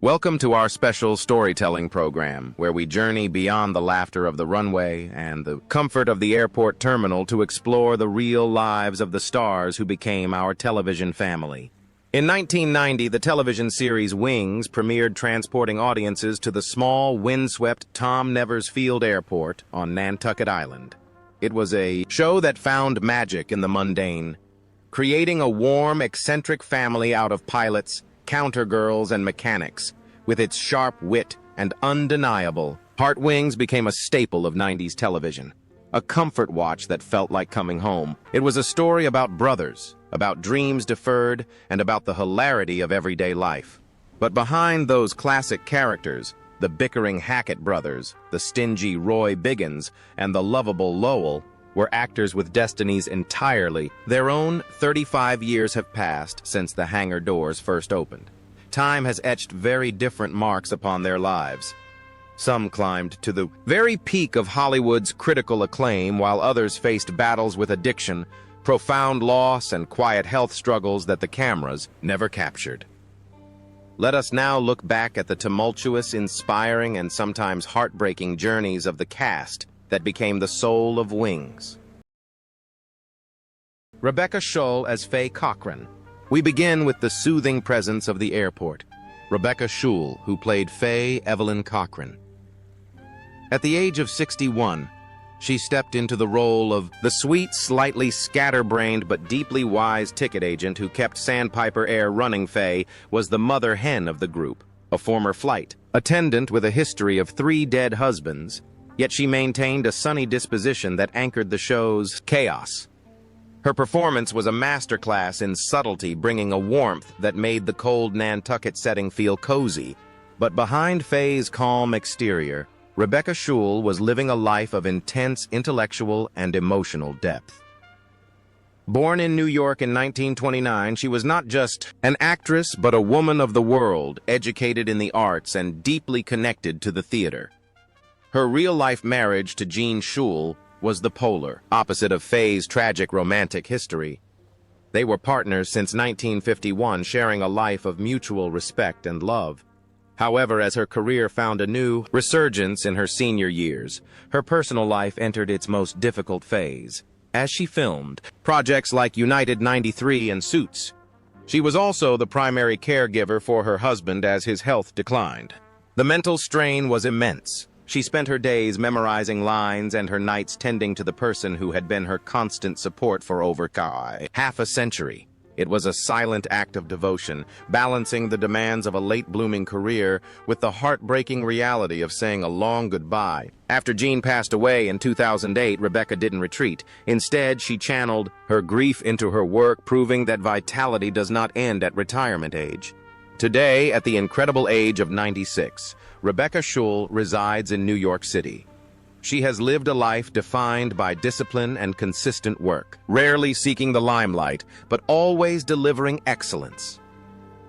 Welcome to our special storytelling program, where we journey beyond the laughter of the runway and the comfort of the airport terminal to explore the real lives of the stars who became our television family. In 1990, the television series Wings premiered, transporting audiences to the small, windswept Tom Nevers Field Airport on Nantucket Island. It was a show that found magic in the mundane, creating a warm, eccentric family out of pilots, countergirls, and mechanics. With its sharp wit and undeniable heart, Wings became a staple of 90s television, a comfort watch that felt like coming home. It was a story about brothers, about dreams deferred, and about the hilarity of everyday life. But behind those classic characters, the bickering Hackett brothers, the stingy Roy Biggins, and the lovable Lowell, were actors with destinies entirely their own. 35 years have passed since the hangar doors first opened. Time has etched very different marks upon their lives. Some climbed to the very peak of Hollywood's critical acclaim, while others faced battles with addiction, profound loss, and quiet health struggles that the cameras never captured. Let us now look back at the tumultuous, inspiring, and sometimes heartbreaking journeys of the cast that became the soul of Wings. Rebecca Schull as Faye Cochran. We begin with the soothing presence of the airport. Rebecca Schull, who played Faye Evelyn Cochran. At the age of 61, she stepped into the role of the sweet, slightly scatterbrained but deeply wise ticket agent who kept Sandpiper Air running. Faye was the mother hen of the group, a former flight attendant with a history of 3 dead husbands, yet she maintained a sunny disposition that anchored the show's chaos. Her performance was a masterclass in subtlety, bringing a warmth that made the cold Nantucket setting feel cozy. But behind Faye's calm exterior, Rebecca Schull was living a life of intense intellectual and emotional depth. Born in New York in 1929, she was not just an actress but a woman of the world, educated in the arts and deeply connected to the theater. Her real-life marriage to Jean Schull was the polar opposite of Faye's tragic romantic history. They were partners since 1951, sharing a life of mutual respect and love. However, as her career found a new resurgence in her senior years, her personal life entered its most difficult phase. As she filmed projects like United 93 and Suits, she was also the primary caregiver for her husband as his health declined. The mental strain was immense. She spent her days memorizing lines and her nights tending to the person who had been her constant support for over half a century. It was a silent act of devotion, balancing the demands of a late-blooming career with the heartbreaking reality of saying a long goodbye. After Jean passed away in 2008, Rebecca didn't retreat. Instead, she channeled her grief into her work, proving that vitality does not end at retirement age. Today, at the incredible age of 96, Rebecca Schull resides in New York City. She has lived a life defined by discipline and consistent work, rarely seeking the limelight, but always delivering excellence.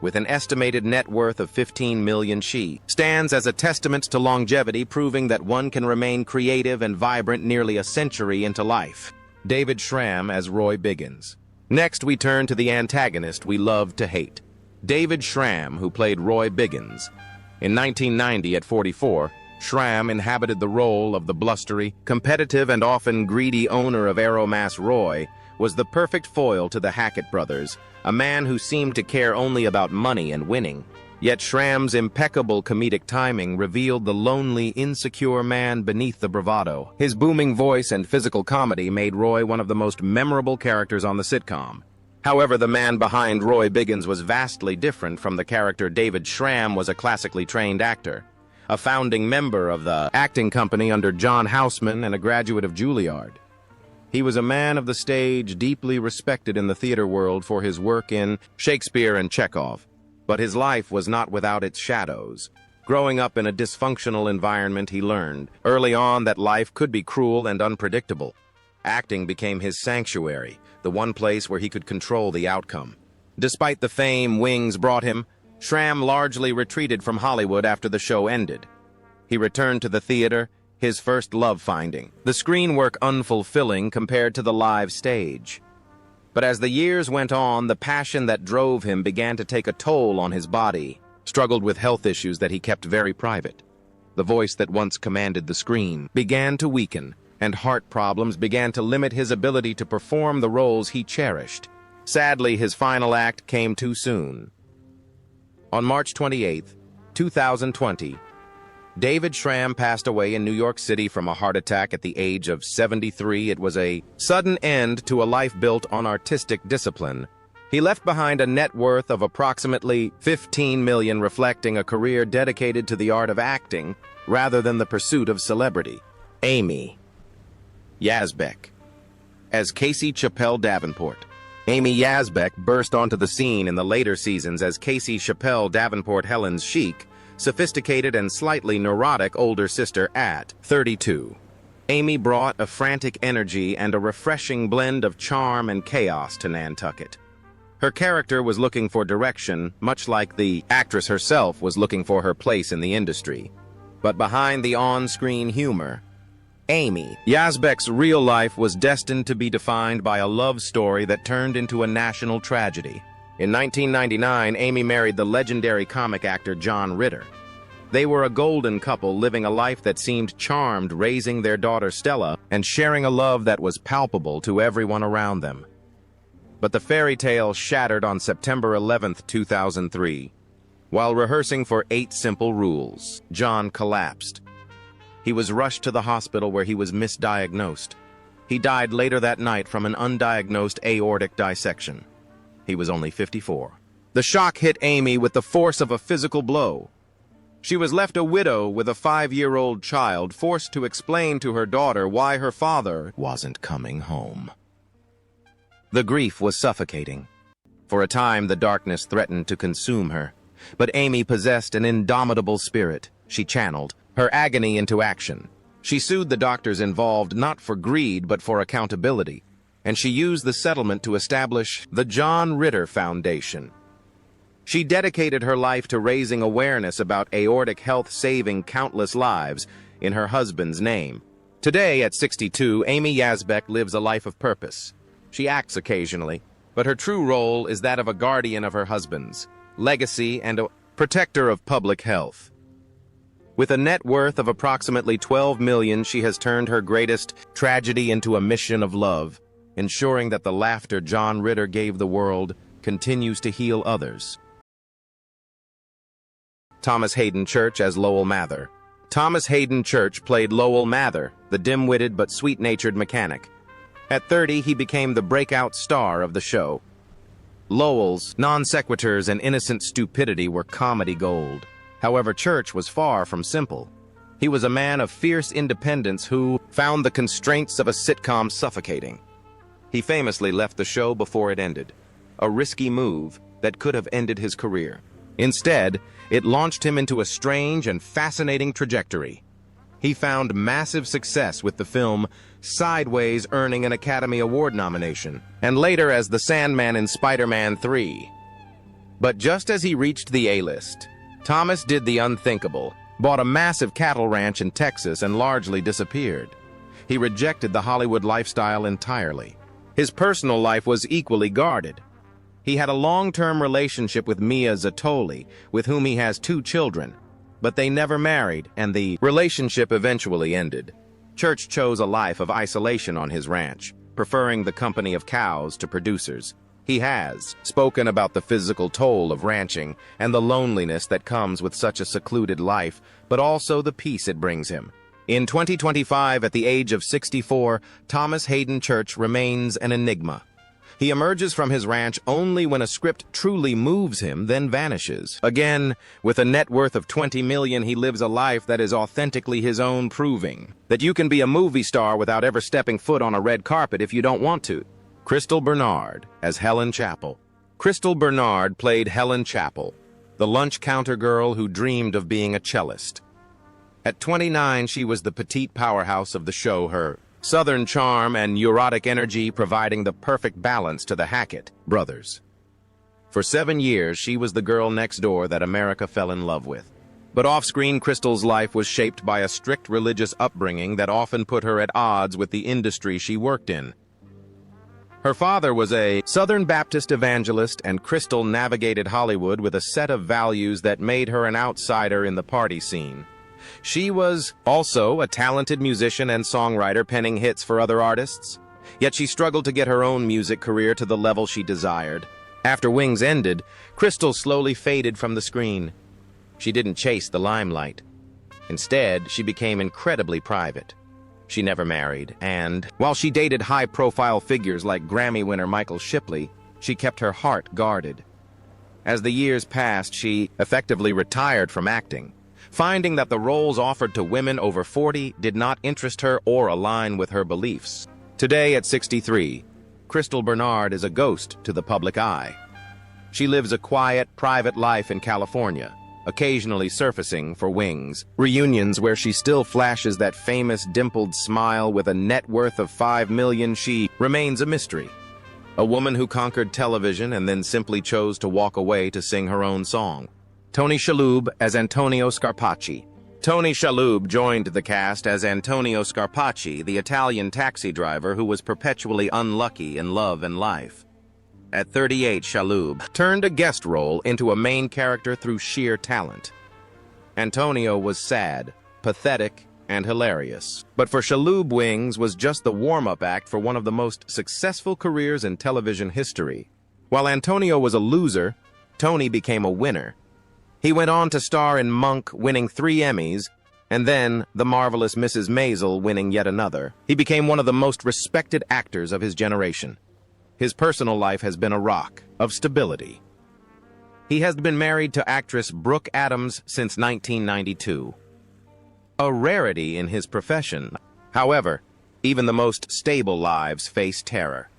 With an estimated net worth of $15 million, she stands as a testament to longevity, proving that one can remain creative and vibrant nearly a century into life. David Schramm as Roy Biggins. Next, we turn to the antagonist we love to hate, David Schramm, who played Roy Biggins. In 1990, at 44, Schramm inhabited the role of the blustery, competitive, and often greedy owner of Aeromass. Roy was the perfect foil to the Hackett brothers, a man who seemed to care only about money and winning. Yet Schramm's impeccable comedic timing revealed the lonely, insecure man beneath the bravado. His booming voice and physical comedy made Roy one of the most memorable characters on the sitcom. However, the man behind Roy Biggins was vastly different from the character. David Schramm was a classically trained actor, a founding member of the acting company under John Houseman and a graduate of Juilliard. He was a man of the stage, deeply respected in the theater world for his work in Shakespeare and Chekhov. But his life was not without its shadows. Growing up in a dysfunctional environment, he learned early on that life could be cruel and unpredictable. Acting became his sanctuary, the one place where he could control the outcome. Despite the fame Wings brought him, Schramm largely retreated from Hollywood after the show ended. He returned to the theater, his first love finding, the screen work unfulfilling compared to the live stage. But as the years went on, the passion that drove him began to take a toll on his body. struggled with health issues that he kept very private. The voice that once commanded the screen began to weaken, and heart problems began to limit his ability to perform the roles he cherished. Sadly, his final act came too soon. On March 28, 2020, David Schramm passed away in New York City from a heart attack at the age of 73. It was a sudden end to a life built on artistic discipline. He left behind a net worth of approximately $15 million, reflecting a career dedicated to the art of acting rather than the pursuit of celebrity. Amy Yazbek as Casey Chappelle Davenport. Amy Yazbek burst onto the scene in the later seasons as Casey Chappelle Davenport, Helen's chic, sophisticated and slightly neurotic older sister at 32. Amy brought a frantic energy and a refreshing blend of charm and chaos to Nantucket. Her character was looking for direction, much like the actress herself was looking for her place in the industry. But behind the on-screen humor, Amy Yazbek's real life was destined to be defined by a love story that turned into a national tragedy. In 1999, Amy married the legendary comic actor John Ritter. They were a golden couple living a life that seemed charmed, raising their daughter Stella and sharing a love that was palpable to everyone around them. But the fairy tale shattered on September 11, 2003. While rehearsing for 8 Simple Rules, John collapsed. He was rushed to the hospital where he was misdiagnosed. He died later that night from an undiagnosed aortic dissection. He was only 54. The shock hit Amy with the force of a physical blow. She was left a widow with a 5-year-old child, forced to explain to her daughter why her father wasn't coming home. The grief was suffocating. For a time, the darkness threatened to consume her. But Amy possessed an indomitable spirit. She channeled her agony into action. She sued the doctors involved not for greed but for accountability, and she used the settlement to establish the John Ritter Foundation. She dedicated her life to raising awareness about aortic health, saving countless lives in her husband's name. Today, at 62, Amy Yazbek lives a life of purpose. She acts occasionally, but her true role is that of a guardian of her husband's legacy and a protector of public health. With a net worth of approximately $12 million, she has turned her greatest tragedy into a mission of love, ensuring that the laughter John Ritter gave the world continues to heal others. Thomas Hayden Church as Lowell Mather. Thomas Hayden Church played Lowell Mather, the dim-witted but sweet-natured mechanic. At 30, he became the breakout star of the show. Lowell's non-sequiturs and innocent stupidity were comedy gold. However, Church was far from simple. He was a man of fierce independence who found the constraints of a sitcom suffocating. He famously left the show before it ended, a risky move that could have ended his career. Instead, it launched him into a strange and fascinating trajectory. He found massive success with the film Sideways, earning an Academy Award nomination, and later as the Sandman in Spider-Man 3. But just as he reached the A-list, Thomas did the unthinkable, bought a massive cattle ranch in Texas and largely disappeared. He rejected the Hollywood lifestyle entirely. His personal life was equally guarded. He had a long-term relationship with Mia Zatoli, with whom he has 2 children, but they never married, and the relationship eventually ended. Church chose a life of isolation on his ranch, preferring the company of cows to producers. He has spoken about the physical toll of ranching and the loneliness that comes with such a secluded life, but also the peace it brings him. In 2025, at the age of 64, Thomas Hayden Church remains an enigma. He emerges from his ranch only when a script truly moves him, then vanishes. Again, with a net worth of $20 million, he lives a life that is authentically his own, proving that you can be a movie star without ever stepping foot on a red carpet if you don't want to. Crystal Bernard as Helen Chappell. Crystal Bernard played Helen Chappell, the lunch counter girl who dreamed of being a cellist. At 29, she was the petite powerhouse of the show, her Southern charm and neurotic energy providing the perfect balance to the Hackett brothers. For 7 years, she was the girl next door that America fell in love with. But off-screen, Crystal's life was shaped by a strict religious upbringing that often put her at odds with the industry she worked in. Her father was a Southern Baptist evangelist, and Crystal navigated Hollywood with a set of values that made her an outsider in the party scene. She was also a talented musician and songwriter, penning hits for other artists. Yet she struggled to get her own music career to the level she desired. After Wings ended, Crystal slowly faded from the screen. She didn't chase the limelight. Instead, she became incredibly private. She never married, and while she dated high-profile figures like Grammy winner Michael Shipley, she kept her heart guarded. As the years passed, she effectively retired from acting, finding that the roles offered to women over 40 did not interest her or align with her beliefs. Today, at 63, Crystal Bernard is a ghost to the public eye. She lives a quiet, private life in California, occasionally surfacing for Wings reunions where she still flashes that famous dimpled smile with a net worth of $5 million. She remains a mystery. A woman who conquered television and then simply chose to walk away to sing her own song. Tony Shalhoub as Antonio Scarpacci. Tony Shalhoub joined the cast as Antonio Scarpacci, the Italian taxi driver who was perpetually unlucky in love and life. At 38, Shalhoub turned a guest role into a main character through sheer talent. Antonio was sad, pathetic, and hilarious. But for Shalhoub, Wings was just the warm-up act for one of the most successful careers in television history. While Antonio was a loser, Tony became a winner. He went on to star in Monk, winning 3 Emmys, and then The Marvelous Mrs. Maisel, winning yet another. He became one of the most respected actors of his generation. His personal life has been a rock of stability. He has been married to actress Brooke Adams since 1992. A rarity in his profession. However, even the most stable lives face terror.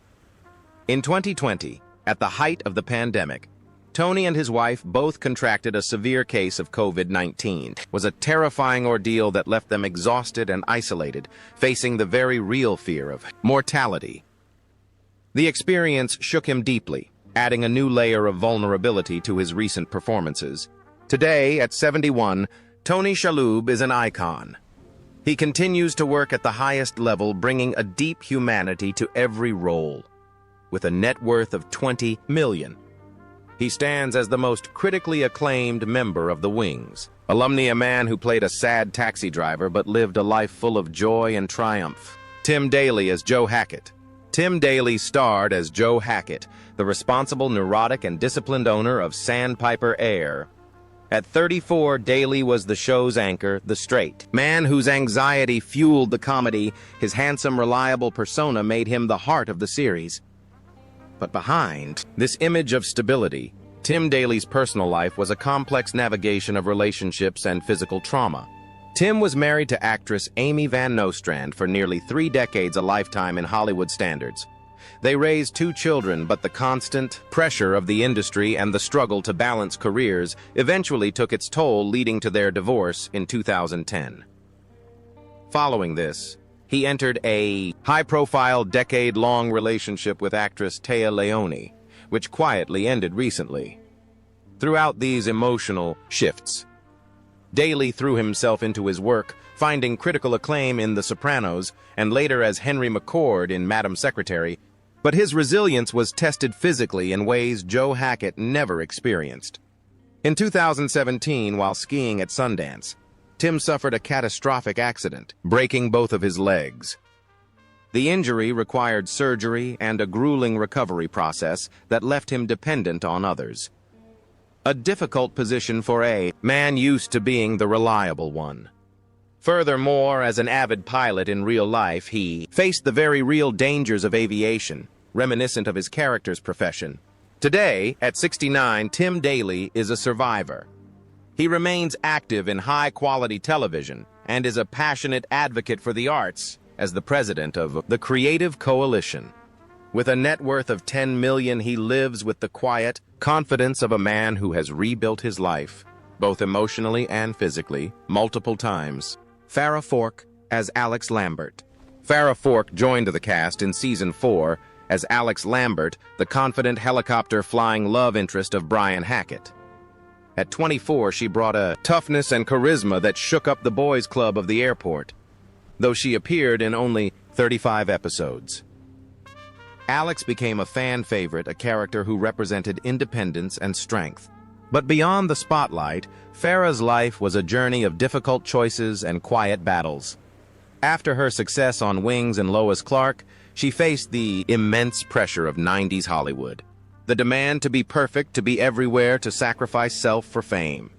In 2020, at the height of the pandemic, Tony and his wife both contracted a severe case of COVID-19. It was a terrifying ordeal that left them exhausted and isolated, facing the very real fear of mortality. The experience shook him deeply, adding a new layer of vulnerability to his recent performances. Today, at 71, Tony Shalhoub is an icon. He continues to work at the highest level, bringing a deep humanity to every role. With a net worth of $20 million, he stands as the most critically acclaimed member of the Wings. Alumni, a man who played a sad taxi driver but lived a life full of joy and triumph. Tim Daly as Joe Hackett. Tim Daly starred as Joe Hackett, the responsible, neurotic, and disciplined owner of Sandpiper Air. At 34, Daly was the show's anchor, the straight man whose anxiety fueled the comedy. His handsome, reliable persona made him the heart of the series. But behind this image of stability, Tim Daly's personal life was a complex navigation of relationships and physical trauma. Tim was married to actress Amy Van Nostrand for nearly 3 decades, a lifetime in Hollywood standards. They raised 2 children, but the constant pressure of the industry and the struggle to balance careers eventually took its toll, leading to their divorce in 2010. Following this, he entered a high-profile, decade-long relationship with actress Téa Leoni, which quietly ended recently. Throughout these emotional shifts, Daly threw himself into his work, finding critical acclaim in The Sopranos and later as Henry McCord in Madam Secretary, but his resilience was tested physically in ways Joe Hackett never experienced. In 2017, while skiing at Sundance, Tim suffered a catastrophic accident, breaking both of his legs. The injury required surgery and a grueling recovery process that left him dependent on others. A difficult position for a man used to being the reliable one. Furthermore, as an avid pilot in real life, he faced the very real dangers of aviation, reminiscent of his character's profession. Today, at 69, Tim Daly is a survivor. He remains active in high-quality television and is a passionate advocate for the arts as the president of the Creative Coalition. With a net worth of $10 million, he lives with the quiet confidence of a man who has rebuilt his life, both emotionally and physically, multiple times. Farrah Fawcett as Alex Lambert. Farrah Fawcett joined the cast in Season 4 as Alex Lambert, the confident helicopter-flying love interest of Brian Hackett. At 24, she brought a toughness and charisma that shook up the boys' club of the airport, though she appeared in only 35 episodes. Alex became a fan favorite, a character who represented independence and strength. But beyond the spotlight, Farrah's life was a journey of difficult choices and quiet battles. After her success on Wings and Lois Clark, she faced the immense pressure of 90s Hollywood. The demand to be perfect, to be everywhere, to sacrifice self for fame.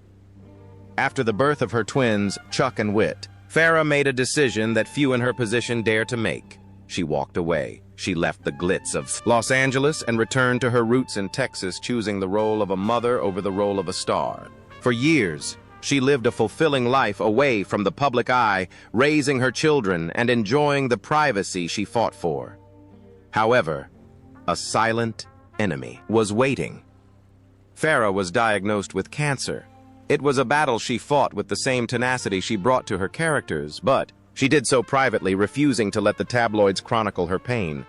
After the birth of her twins, Chuck and Whit, Farrah made a decision that few in her position dare to make. She walked away. She left the glitz of Los Angeles and returned to her roots in Texas, choosing the role of a mother over the role of a star. For years, she lived a fulfilling life away from the public eye, raising her children and enjoying the privacy she fought for. However, a silent enemy was waiting. Farrah was diagnosed with cancer. It was a battle she fought with the same tenacity she brought to her characters, but she did so privately, refusing to let the tabloids chronicle her pain.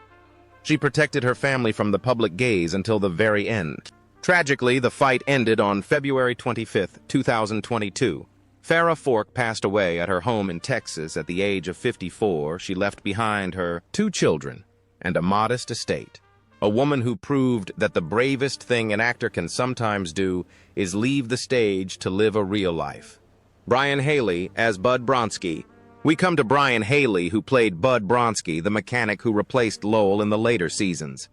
She protected her family from the public gaze until the very end. Tragically, the fight ended on February 25, 2022. Farrah Fork passed away at her home in Texas at the age of 54. She left behind her 2 children and a modest estate. A woman who proved that the bravest thing an actor can sometimes do is leave the stage to live a real life. Brian Haley as Bud Bronski. We come to Brian Haley, who played Bud Bronski, the mechanic who replaced Lowell in the later seasons.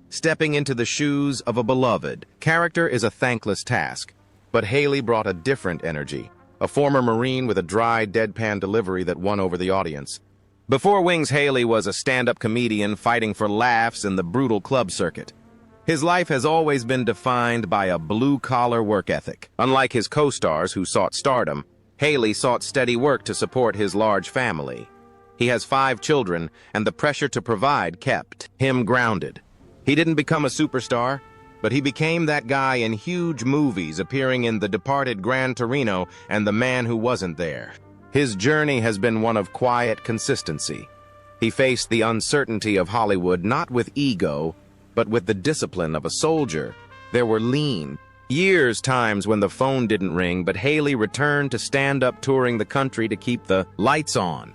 Stepping into the shoes of a beloved character is a thankless task, but Haley brought a different energy, a former Marine with a dry, deadpan delivery that won over the audience. Before Wings, Haley was a stand-up comedian fighting for laughs in the brutal club circuit. His life has always been defined by a blue-collar work ethic. Unlike his co-stars who sought stardom, Haley sought steady work to support his large family. He has 5 children, and the pressure to provide kept him grounded. He didn't become a superstar, but he became that guy in huge movies, appearing in The Departed, Gran Torino, and The Man Who Wasn't There. His journey has been one of quiet consistency. He faced the uncertainty of Hollywood not with ego, but with the discipline of a soldier. There were lean times when the phone didn't ring, but Haley returned to stand up touring the country to keep the lights on.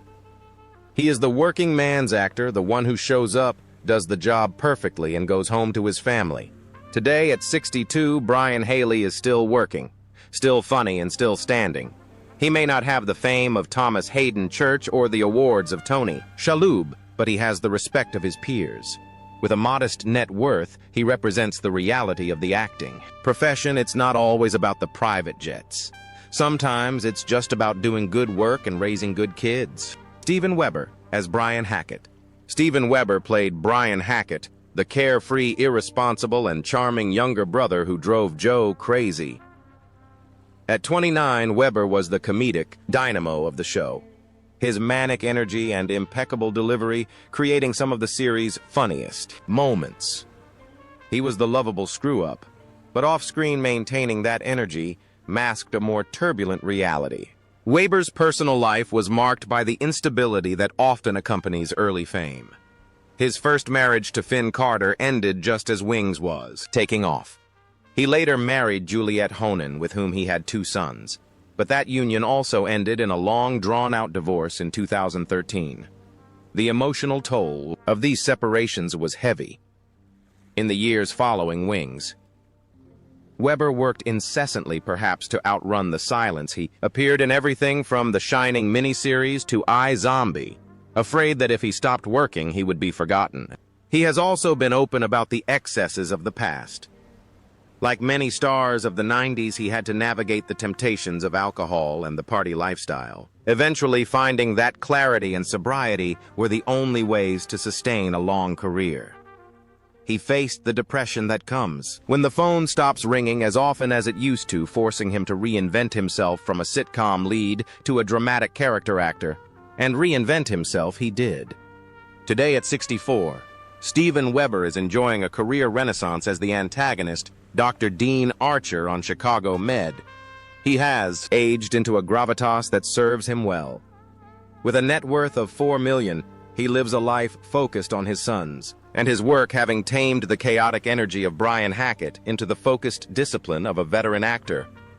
He is the working man's actor, the one who shows up, does the job perfectly, and goes home to his family. Today, at 62, Brian Haley is still working, still funny, and still standing. He may not have the fame of Thomas Hayden Church or the awards of Tony Shalhoub, but he has the respect of his peers. With a modest net worth, he represents the reality of the acting profession. It's not always about the private jets. Sometimes it's just about doing good work and raising good kids. Steven Weber as Brian Hackett. Steven Weber played Brian Hackett, the carefree, irresponsible, and charming younger brother who drove Joe crazy. At 29, Weber was the comedic dynamo of the show. His manic energy and impeccable delivery creating some of the series' funniest moments. He was the lovable screw-up, but off-screen maintaining that energy masked a more turbulent reality. Weber's personal life was marked by the instability that often accompanies early fame. His first marriage to Finn Carter ended just as Wings was taking off. He later married Juliette Honan, with whom he had 2 sons. But that union also ended in a long, drawn-out divorce in 2013. The emotional toll of these separations was heavy. In the years following Wings, Weber worked incessantly, perhaps to outrun the silence. He appeared in everything from The Shining miniseries to iZombie, afraid that if he stopped working, he would be forgotten. He has also been open about the excesses of the past. Like many stars of the 90s, he had to navigate the temptations of alcohol and the party lifestyle. Eventually, finding that clarity and sobriety were the only ways to sustain a long career. He faced the depression that comes when the phone stops ringing as often as it used to, forcing him to reinvent himself from a sitcom lead to a dramatic character actor. And reinvent himself he did. Today at 64, Steven Weber is enjoying a career renaissance as the antagonist, Dr. Dean Archer on Chicago Med. He has aged into a gravitas that serves him well. With a net worth of $4 million, he lives a life focused on his sons, and his work having tamed the chaotic energy of Brian Hackett into the focused discipline of a veteran actor.